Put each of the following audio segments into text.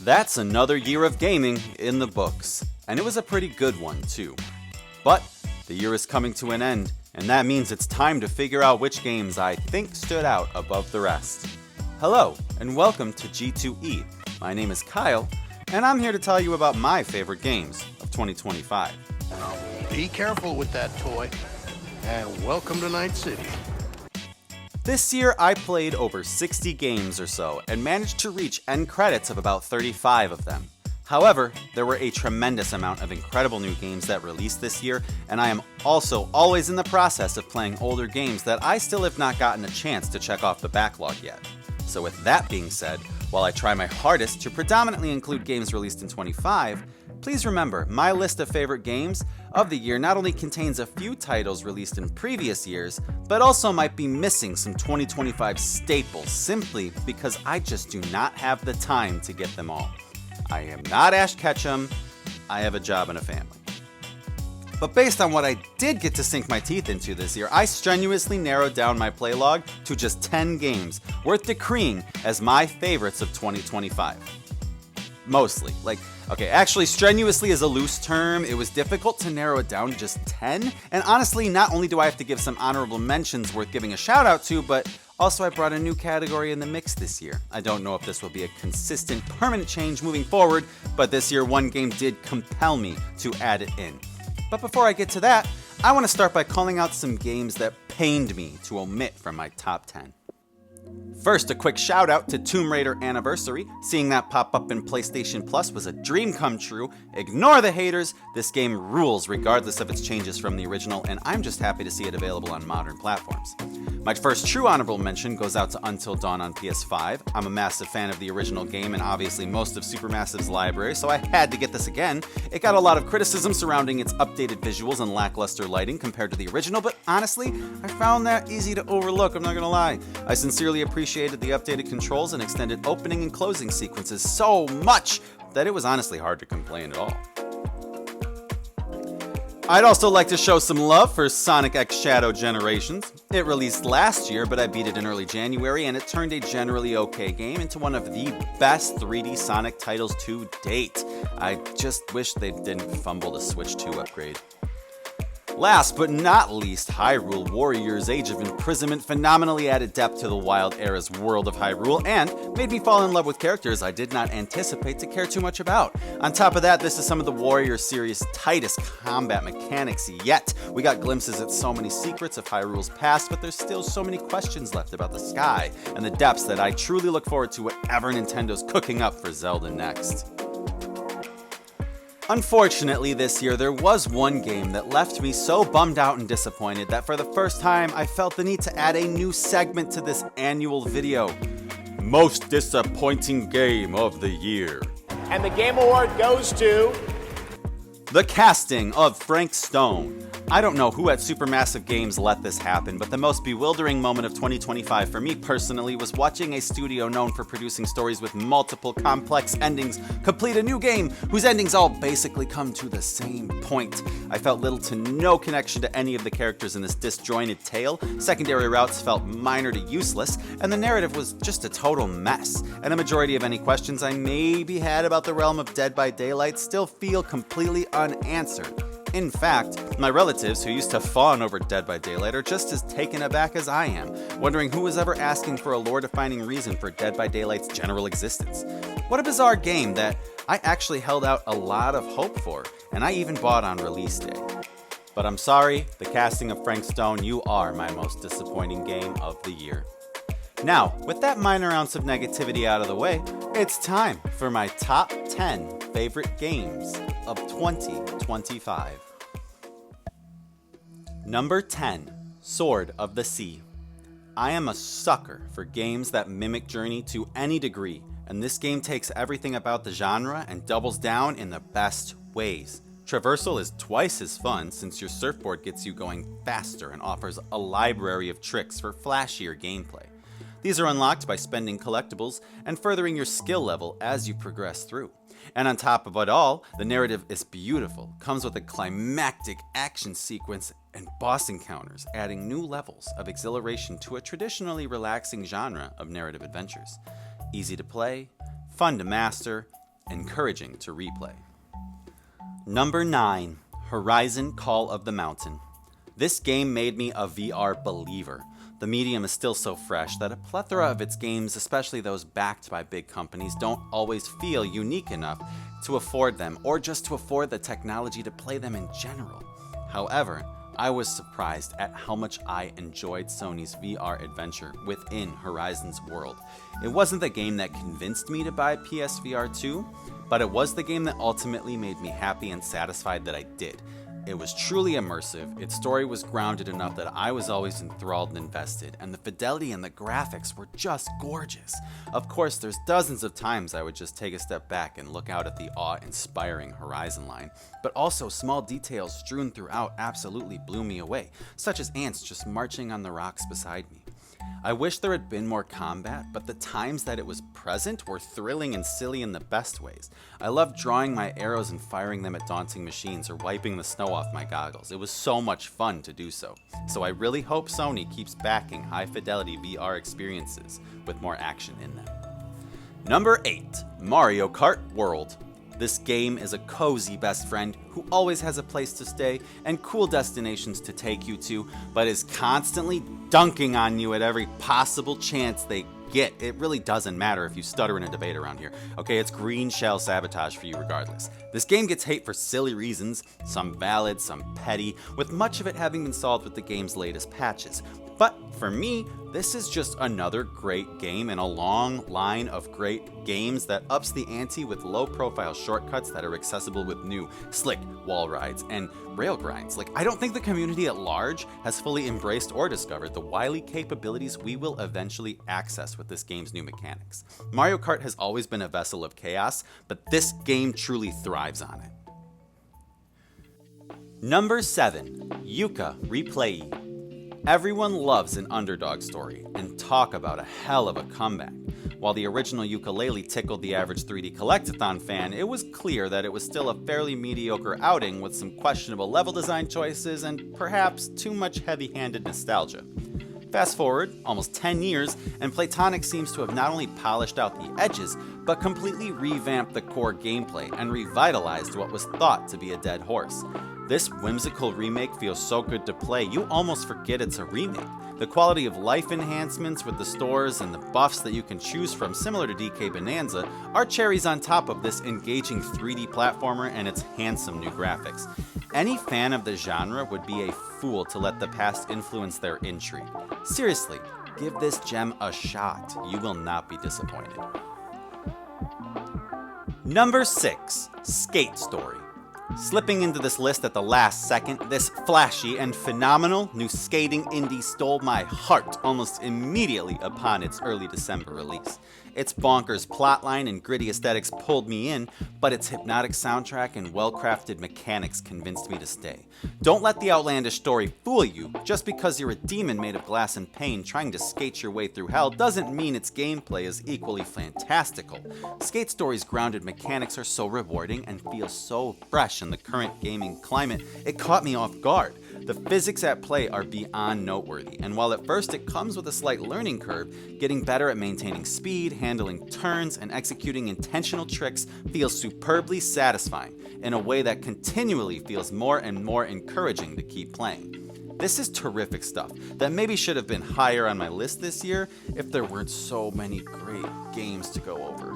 That's another year of gaming in the books, and it was a pretty good one too. But the year is coming to an end, and that means it's time to figure out which games I think stood out above the rest. Hello, and welcome to G2E. My name is Kyle, and I'm here to tell you about my favorite games of 2025. Be careful with that toy, and welcome to Night City. This year, I played over 60 games or so, and managed to reach end credits of about 35 of them. However, there were a tremendous amount of incredible new games that released this year, and I am also always in the process of playing older games that I still have not gotten a chance to check off the backlog yet. So with that being said, while I try my hardest to predominantly include games released in 25, please remember, my list of favorite games of the year not only contains a few titles released in previous years, but also might be missing some 2025 staples simply because I just do not have the time to get them all. I am not Ash Ketchum, I have a job and a family. But based on what I did get to sink my teeth into this year, I strenuously narrowed down my play log to just 10 games, worth decreeing as my favorites of 2025. Mostly. Actually, strenuously is a loose term. It was difficult to narrow it down to just 10. And honestly, not only do I have to give some honorable mentions worth giving a shout out to, but also I brought a new category in the mix this year. I don't know if this will be a consistent, permanent change moving forward, but this year one game did compel me to add it in. But before I get to that, I want to start by calling out some games that pained me to omit from my top 10. First, a quick shout out to Tomb Raider Anniversary. Seeing that pop up in PlayStation Plus was a dream come true. Ignore the haters, this game rules regardless of its changes from the original, and I'm just happy to see it available on modern platforms. My first true honorable mention goes out to Until Dawn on PS5. I'm a massive fan of the original game and obviously most of Supermassive's library, so I had to get this again. It got a lot of criticism surrounding its updated visuals and lackluster lighting compared to the original, but honestly, I found that easy to overlook, I'm not gonna lie. I sincerely appreciated the updated controls and extended opening and closing sequences so much that it was honestly hard to complain at all. I'd also like to show some love for Sonic X Shadow Generations. It released last year, but I beat it in early January, and it turned a generally okay game into one of the best 3D Sonic titles to date. I just wish they didn't fumble the Switch 2 upgrade. Last but not least, Hyrule Warriors Age of Imprisonment phenomenally added depth to the Wild Era's world of Hyrule and made me fall in love with characters I did not anticipate to care too much about. On top of that, this is some of the Warrior series' tightest combat mechanics yet. We got glimpses at so many secrets of Hyrule's past, but there's still so many questions left about the sky and the depths that I truly look forward to whatever Nintendo's cooking up for Zelda next. Unfortunately, this year there was one game that left me so bummed out and disappointed that for the first time I felt the need to add a new segment to this annual video. Most disappointing game of the year. And the Game Award goes to... the casting of Frank Stone. I don't know who at Supermassive Games let this happen, but the most bewildering moment of 2025 for me personally was watching a studio known for producing stories with multiple complex endings complete a new game whose endings all basically come to the same point. I felt little to no connection to any of the characters in this disjointed tale, secondary routes felt minor to useless, and the narrative was just a total mess. And a majority of any questions I maybe had about the realm of Dead by Daylight still feel completely unanswered. In fact, my relatives who used to fawn over Dead by Daylight are just as taken aback as I am, wondering who was ever asking for a lore-defining reason for Dead by Daylight's general existence. What a bizarre game that I actually held out a lot of hope for, and I even bought on release day. But I'm sorry, the casting of Frank Stone, you are my most disappointing game of the year. Now, with that minor ounce of negativity out of the way, it's time for my top 10 favorite games of 2025. Number 10, Sword of the Sea. I am a sucker for games that mimic Journey to any degree, and this game takes everything about the genre and doubles down in the best ways. Traversal is twice as fun since your surfboard gets you going faster and offers a library of tricks for flashier gameplay. These are unlocked by spending collectibles and furthering your skill level as you progress through. And on top of it all, the narrative is beautiful, comes with a climactic action sequence and boss encounters, adding new levels of exhilaration to a traditionally relaxing genre of narrative adventures. Easy to play, fun to master, encouraging to replay. Number 9, Horizon Call of the Mountain. This game made me a VR believer. The medium is still so fresh that a plethora of its games, especially those backed by big companies, don't always feel unique enough to afford them, or just to afford the technology to play them in general. However, I was surprised at how much I enjoyed Sony's VR adventure within Horizon's world. It wasn't the game that convinced me to buy PSVR 2, but it was the game that ultimately made me happy and satisfied that I did. It was truly immersive, its story was grounded enough that I was always enthralled and invested, and the fidelity and the graphics were just gorgeous. Of course, there's dozens of times I would just take a step back and look out at the awe-inspiring Horizon line, but also small details strewn throughout absolutely blew me away, such as ants just marching on the rocks beside me. I wish there had been more combat, but the times that it was present were thrilling and silly in the best ways. I loved drawing my arrows and firing them at daunting machines or wiping the snow off my goggles. It was so much fun to do so. So I really hope Sony keeps backing high-fidelity VR experiences with more action in them. Number 8, Mario Kart World. This game is a cozy best friend who always has a place to stay and cool destinations to take you to, but is constantly dunking on you at every possible chance they get. It really doesn't matter if you stutter in a debate around here. Okay, it's green shell sabotage for you regardless. This game gets hate for silly reasons, some valid, some petty, with much of it having been solved with the game's latest patches. But for me, this is just another great game in a long line of great games that ups the ante with low-profile shortcuts that are accessible with new, slick wall rides and rail grinds. I don't think the community at large has fully embraced or discovered the wily capabilities we will eventually access with this game's new mechanics. Mario Kart has always been a vessel of chaos, but this game truly thrives on it. Number 7, Yooka-laylee. Everyone loves an underdog story, and talk about a hell of a comeback. While the original Yooka-laylee tickled the average 3D Collectathon fan, it was clear that it was still a fairly mediocre outing with some questionable level design choices and perhaps too much heavy-handed nostalgia. Fast forward almost 10 years, and Playtonic seems to have not only polished out the edges, but completely revamped the core gameplay and revitalized what was thought to be a dead horse. This whimsical remake feels so good to play, you almost forget it's a remake. The quality of life enhancements with the stores and the buffs that you can choose from, similar to DK Bonanza, are cherries on top of this engaging 3D platformer and its handsome new graphics. Any fan of the genre would be a fool to let the past influence their intrigue. Seriously, give this gem a shot. You will not be disappointed. Number 6, Skate Story. Slipping into this list at the last second, this flashy and phenomenal new skating indie stole my heart almost immediately upon its early December release. Its bonkers plotline and gritty aesthetics pulled me in, but its hypnotic soundtrack and well-crafted mechanics convinced me to stay. Don't let the outlandish story fool you. Just because you're a demon made of glass and pain trying to skate your way through hell doesn't mean its gameplay is equally fantastical. Skate Story's grounded mechanics are so rewarding and feel so fresh in the current gaming climate, it caught me off guard. The physics at play are beyond noteworthy, and while at first it comes with a slight learning curve, getting better at maintaining speed, handling turns, and executing intentional tricks feels superbly satisfying in a way that continually feels more and more encouraging to keep playing. This is terrific stuff that maybe should have been higher on my list this year if there weren't so many great games to go over.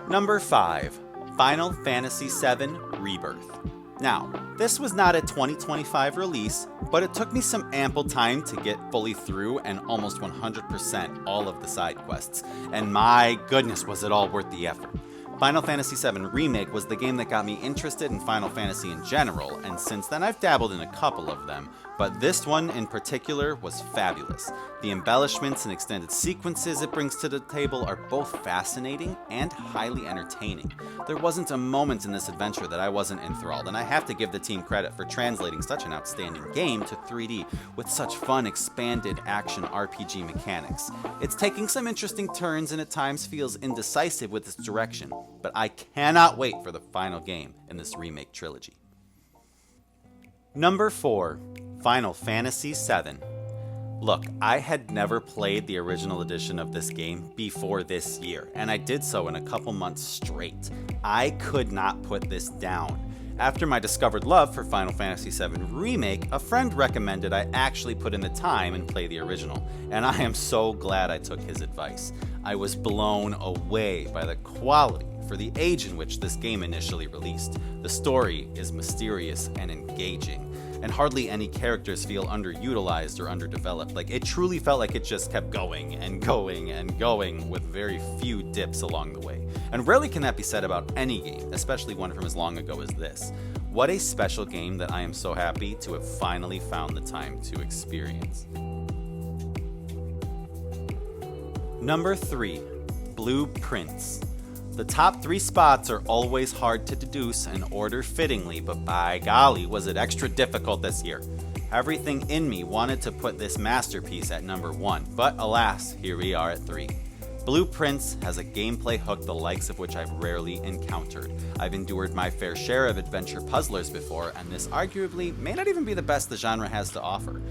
Number 5, Final Fantasy VII Rebirth. Now, this was not a 2025 release, but it took me some ample time to get fully through and almost 100% all of the side quests, and my goodness was it all worth the effort. Final Fantasy VII Remake was the game that got me interested in Final Fantasy in general, and since then I've dabbled in a couple of them, but this one in particular was fabulous. The embellishments and extended sequences it brings to the table are both fascinating and highly entertaining. There wasn't a moment in this adventure that I wasn't enthralled, and I have to give the team credit for translating such an outstanding game to 3D with such fun, expanded action RPG mechanics. It's taking some interesting turns and at times feels indecisive with its direction, but I cannot wait for the final game in this remake trilogy. Number 4, Final Fantasy VII. Look, I had never played the original edition of this game before this year, and I did so in a couple months straight. I could not put this down. After my discovered love for Final Fantasy VII Remake, a friend recommended I actually put in the time and play the original, and I am so glad I took his advice. I was blown away by the quality for the age in which this game initially released. The story is mysterious and engaging, and hardly any characters feel underutilized or underdeveloped. Like, it truly felt like it just kept going and going and going with very few dips along the way. And rarely can that be said about any game, especially one from as long ago as this. What a special game that I am so happy to have finally found the time to experience. Number 3, Blueprints. The top 3 spots are always hard to deduce and order fittingly, but by golly, was it extra difficult this year. Everything in me wanted to put this masterpiece at number 1, but alas, here we are at 3. Blueprints has a gameplay hook the likes of which I've rarely encountered. I've endured my fair share of adventure puzzlers before, and this arguably may not even be the best the genre has to offer.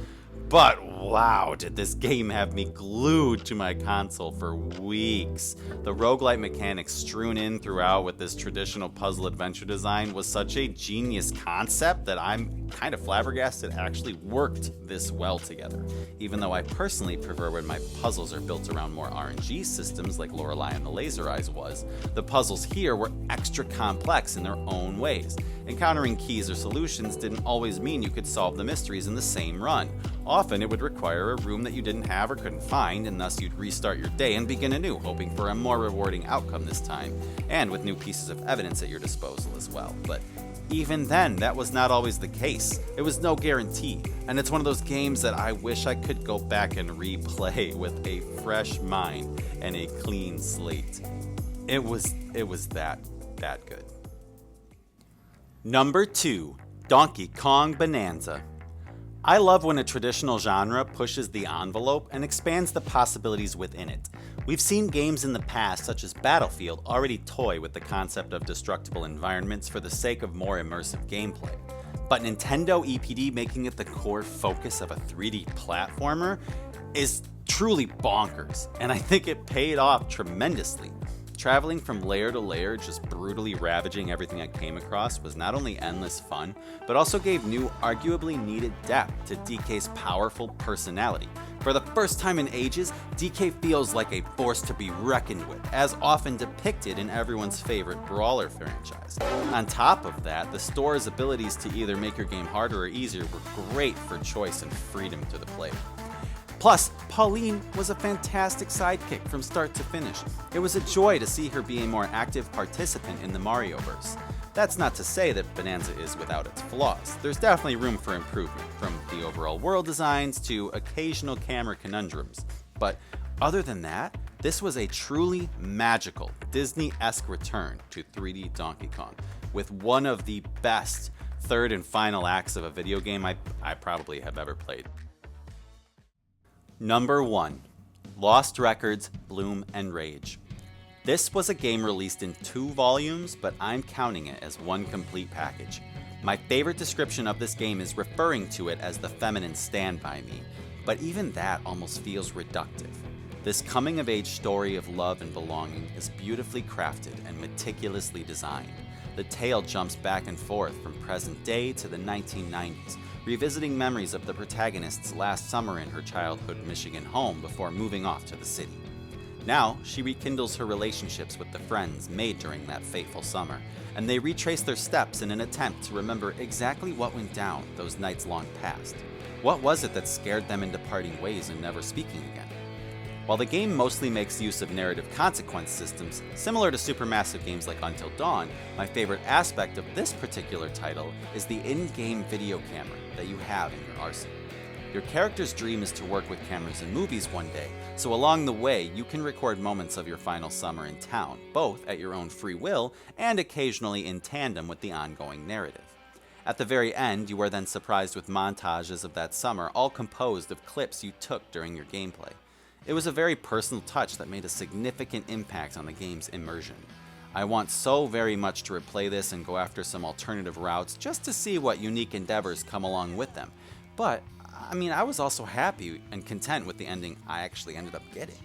But wow, did this game have me glued to my console for weeks. The roguelite mechanics strewn in throughout with this traditional puzzle adventure design was such a genius concept that I'm kind of flabbergasted it actually worked this well together. Even though I personally prefer when my puzzles are built around more RNG systems like Lorelei and the Laser Eyes was, the puzzles here were extra complex in their own ways. Encountering keys or solutions didn't always mean you could solve the mysteries in the same run. Often it would require a room that you didn't have or couldn't find, and thus you'd restart your day and begin anew, hoping for a more rewarding outcome this time, and with new pieces of evidence at your disposal as well. But even then, that was not always the case. It was no guarantee, and it's one of those games that I wish I could go back and replay with a fresh mind and a clean slate. It was that good. Number 2, Donkey Kong Bonanza. I love when a traditional genre pushes the envelope and expands the possibilities within it. We've seen games in the past, such as Battlefield, already toy with the concept of destructible environments for the sake of more immersive gameplay. But Nintendo EPD making it the core focus of a 3D platformer is truly bonkers, and I think it paid off tremendously. Traveling from layer to layer, just brutally ravaging everything I came across was not only endless fun, but also gave new, arguably needed depth to DK's powerful personality. For the first time in ages, DK feels like a force to be reckoned with, as often depicted in everyone's favorite brawler franchise. On top of that, the store's abilities to either make your game harder or easier were great for choice and freedom to the player. Plus, Pauline was a fantastic sidekick from start to finish. It was a joy to see her be a more active participant in the Marioverse. That's not to say that Bonanza is without its flaws. There's definitely room for improvement, from the overall world designs to occasional camera conundrums. But other than that, this was a truly magical, Disney-esque return to 3D Donkey Kong, with one of the best third and final acts of a video game I probably have ever played. Number 1, Lost Records, Bloom and Rage. This was a game released in 2 volumes, but I'm counting it as one complete package. My favorite description of this game is referring to it as the feminine Stand By Me, but even that almost feels reductive. This coming-of-age story of love and belonging is beautifully crafted and meticulously designed. The tale jumps back and forth from present day to the 1990s, revisiting memories of the protagonist's last summer in her childhood Michigan home before moving off to the city. Now, she rekindles her relationships with the friends made during that fateful summer, and they retrace their steps in an attempt to remember exactly what went down those nights long past. What was it that scared them into parting ways and never speaking again? While the game mostly makes use of narrative consequence systems, similar to Supermassive Games like Until Dawn, my favorite aspect of this particular title is the in-game video camera that you have in your arsenal. Your character's dream is to work with cameras in movies one day, so along the way you can record moments of your final summer in town, both at your own free will and occasionally in tandem with the ongoing narrative. At the very end, you are then surprised with montages of that summer, all composed of clips you took during your gameplay. It was a very personal touch that made a significant impact on the game's immersion. I want so very much to replay this and go after some alternative routes just to see what unique endeavors come along with them. But, I was also happy and content with the ending I actually ended up getting.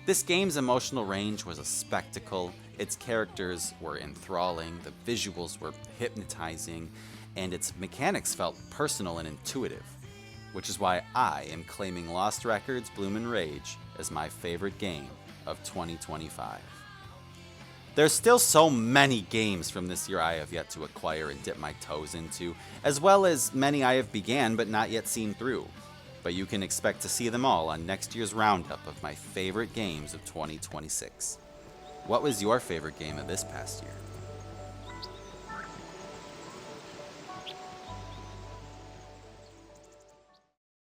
This game's emotional range was a spectacle, its characters were enthralling, the visuals were hypnotizing, and its mechanics felt personal and intuitive, which is why I am claiming Lost Records Bloom & Rage as my favorite game of 2025. There's still so many games from this year I have yet to acquire and dip my toes into, as well as many I have began but not yet seen through. But you can expect to see them all on next year's roundup of my favorite games of 2026. What was your favorite game of this past year?